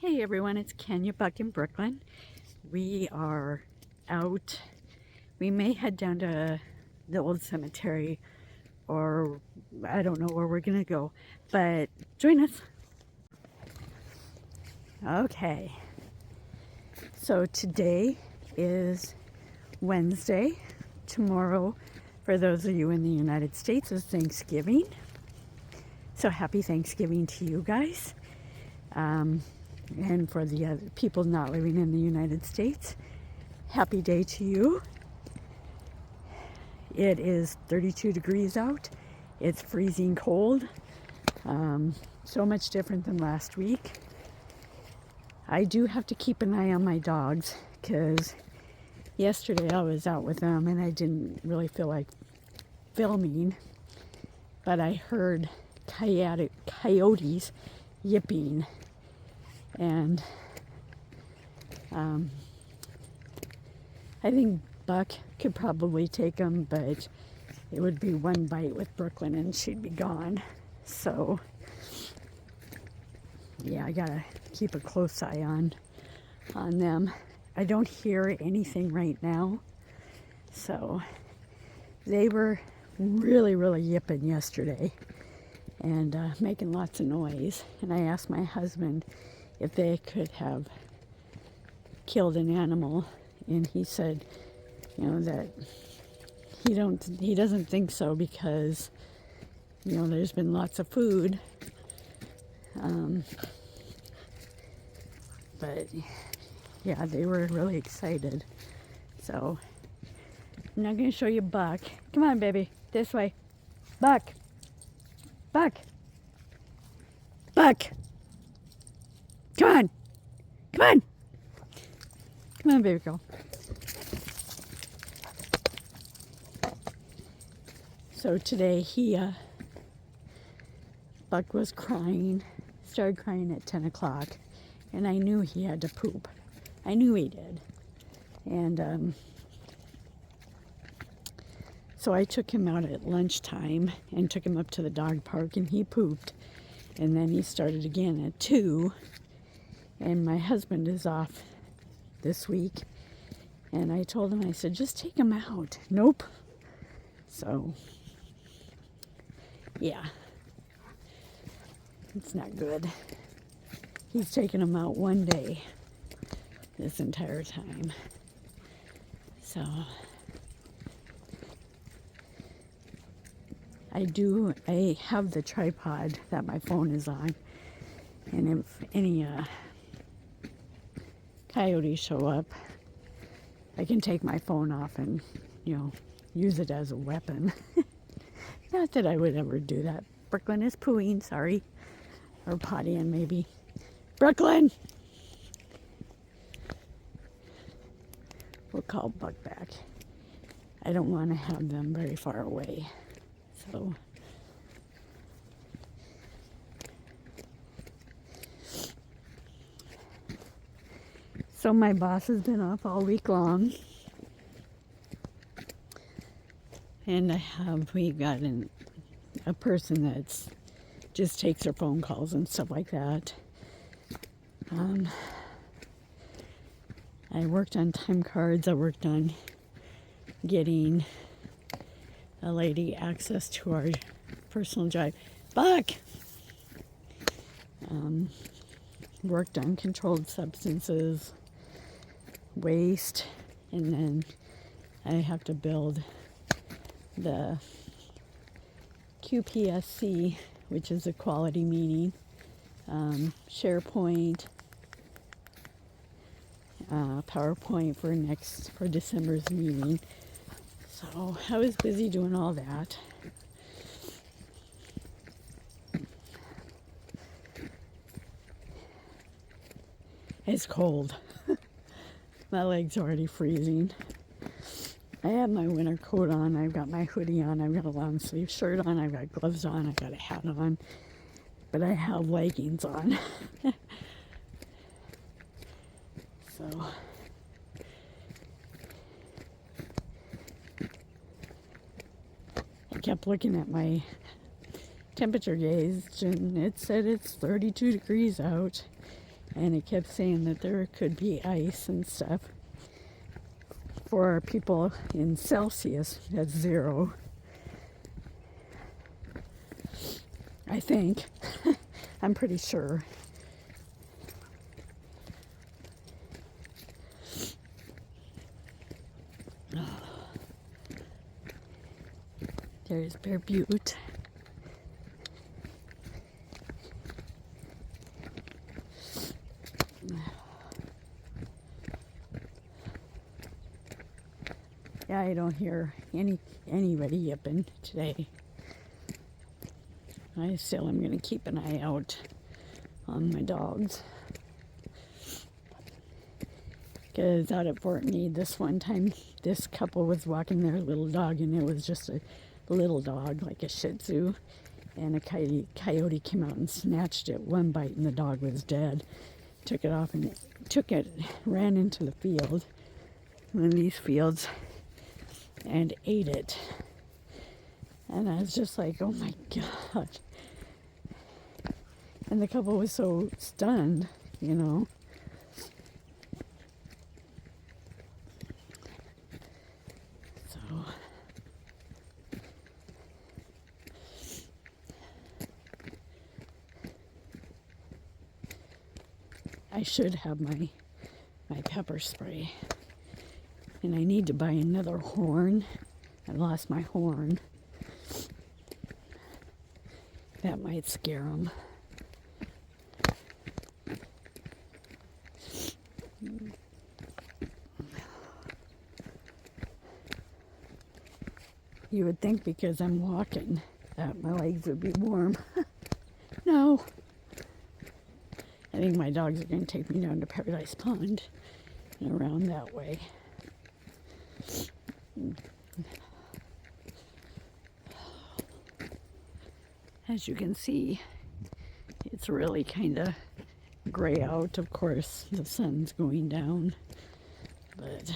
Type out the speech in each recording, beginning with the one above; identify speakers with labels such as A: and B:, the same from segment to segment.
A: Hey everyone, it's Kenya Buck in Brooklyn. We are out. We may head down to the old cemetery, or I don't know where we're gonna go, but join us. Okay, so today is Wednesday. Tomorrow, for those of you in the United States, is Thanksgiving. So happy Thanksgiving to you guys. And for the other people not living in the United States, happy day to you. It is 32 degrees out. It's freezing cold. So much different than last week. I do have to keep an eye on my dogs because yesterday I was out with them and I didn't really feel like filming, but I heard coyotes yipping, and I think Buck could probably take them, but it would be one bite with Brooklyn and she'd be gone. So yeah, I gotta keep a close eye on them. I don't hear anything right now, so they were really yipping yesterday and making lots of noise. And I asked my husband if they could have killed an animal, and he said, you know, that he doesn't think so because, you know, there's been lots of food. But yeah, they were really excited. So I'm not going to show you Buck. Come on, baby, this way. Buck. Buck. Buck. Come on. Come on. Come on, baby girl. So today Buck was crying, started crying at 10 o'clock, and I knew he had to poop. I knew he did. And so I took him out at lunchtime and took him up to the dog park, and he pooped. And then he started again at 2, and my husband is off this week. And I told him, I said, just take him out. Nope. So, yeah. It's not good. He's taken him out one day this entire time. So, I have the tripod that my phone is on. And if any coyotes show up, I can take my phone off and, you know, use it as a weapon. Not that I would ever do that. Brooklyn is pooing, sorry. Or pottying, maybe. Brooklyn! We'll call Buck back. I don't want to have them very far away. So my boss has been off all week long. And we've got a person that's just takes her phone calls and stuff like that. I worked on time cards. I worked on getting a lady access to our personal drive. Buck! Worked on controlled substances, waste, and then I have to build the QPSC, which is a quality meeting, SharePoint, PowerPoint for December's meeting. So I was busy doing all that. It's cold. My legs are already freezing. I have my winter coat on, I've got my hoodie on, I've got a long sleeve shirt on, I've got gloves on, I've got a hat on, but I have leggings on. So I kept looking at my temperature gauge and it said it's 32 degrees out. And it kept saying that there could be ice and stuff. For people in Celsius, that's 0. I think. I'm pretty sure. There's Bear Butte. Yeah, I don't hear anybody yipping today. I still am going to keep an eye out on my dogs. Because out at Fort Meade this one time, this couple was walking their little dog, and it was just a little dog, like a Shih Tzu. And a coyote came out and snatched it one bite, and the dog was dead. Took it off and ran into the field, one of these fields, and ate it. And I was just like, oh my God. And the couple was so stunned, you know. So I should have my pepper spray. And I need to buy another horn. I lost my horn. That might scare them. You would think because I'm walking that my legs would be warm. No. I think my dogs are going to take me down to Paradise Pond and around that way. As you can see, it's really kind of gray out. Of course, the sun's going down, but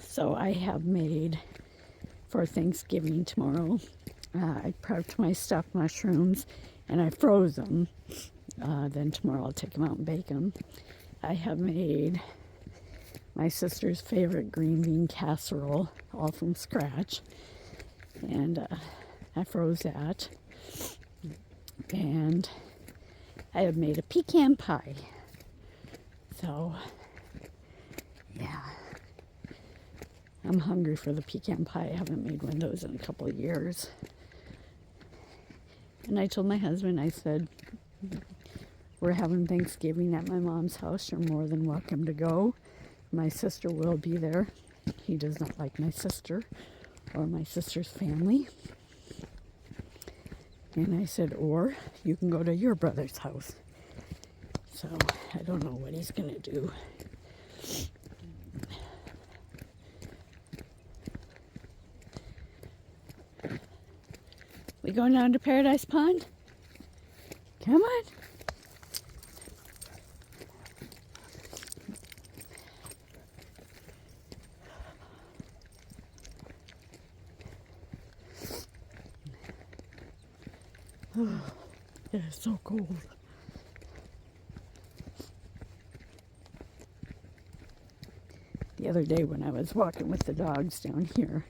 A: so I have made for Thanksgiving tomorrow. I prepped my stuffed mushrooms and I froze them. Then tomorrow I'll take them out and bake them. I have made my sister's favorite green bean casserole, all from scratch. And I froze that. And I have made a pecan pie. So, yeah. I'm hungry for the pecan pie. I haven't made one of those in a couple of years. And I told my husband, I said, we're having Thanksgiving at my mom's house. You're more than welcome to go. My sister will be there. He does not like my sister or my sister's family. And I said, or you can go to your brother's house. So I don't know what he's going to do. We going down to Paradise Pond? Come on. Oh, it is so cold. The other day when I was walking with the dogs down here,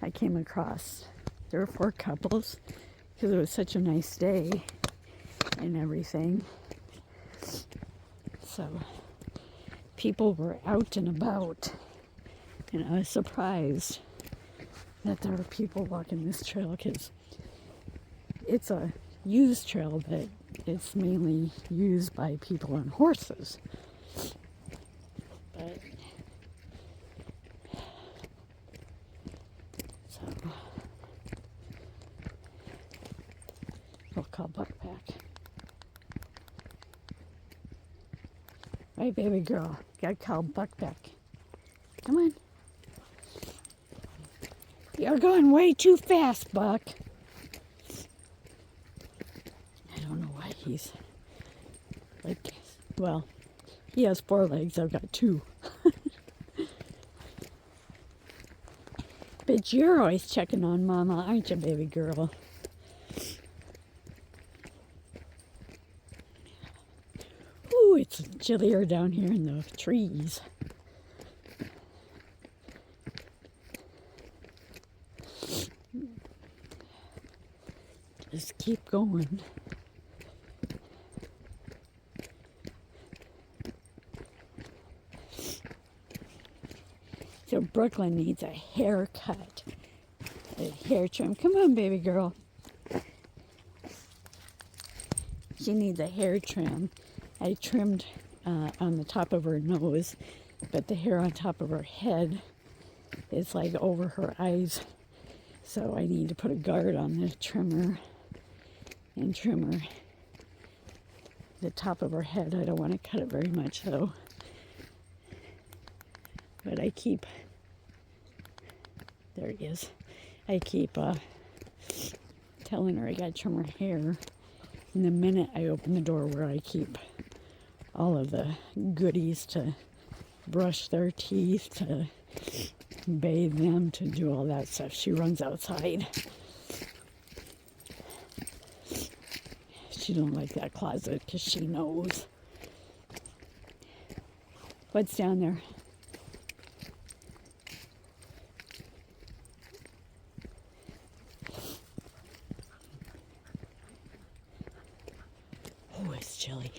A: I came across, there were 4 couples, because it was such a nice day and everything. So people were out and about, and I was surprised that there were people walking this trail, because it's a used trail, but it's mainly used by people on horses. But so we'll call Buck back. Right, baby girl, gotta call Buck back. Come on. You're going way too fast, Buck. I don't know why he's like, well, he has 4 legs, I've got 2. But you're always checking on Mama, aren't you, baby girl? chillier down here in the trees. Just keep going. So Brooklyn needs a haircut, a hair trim. Come on, baby girl. She needs a hair trim. I trimmed on the top of her nose, but the hair on top of her head is like over her eyes. So I need to put a guard on the trimmer and trim her the top of her head. I don't want to cut it very much though. But I keep, there he is. I keep telling her I gotta trim her hair. And the minute I open the door where I keep all of the goodies to brush their teeth, to bathe them, to do all that stuff, she runs outside. She don't like that closet because she knows. What's down there? Oh, it's chilly.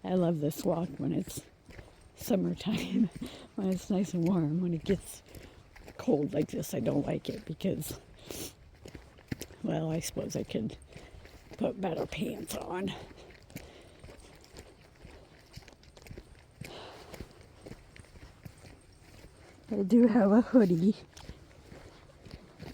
A: I love this walk when it's summertime, when it's nice and warm. When it gets cold like this, I don't like it because, well, I suppose I could put better pants on. I do have a hoodie,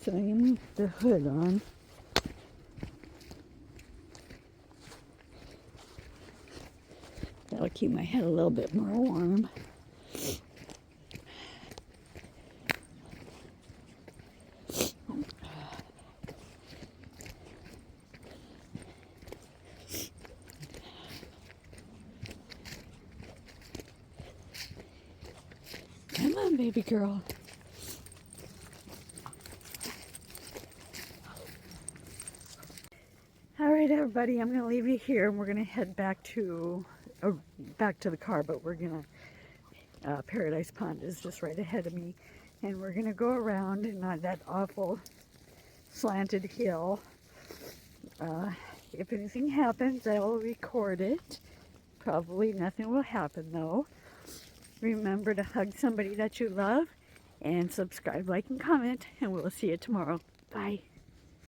A: so I'm going to put the hood on. That'll keep my head a little bit more warm. Come on, baby girl. All right, everybody, I'm going to leave you here, and we're going to head back to the car, but we're going to, Paradise Pond is just right ahead of me, and we're going to go around and on that awful slanted hill. If anything happens, I will record it. Probably nothing will happen, though. Remember to hug somebody that you love, and subscribe, like, and comment, and we'll see you tomorrow. Bye.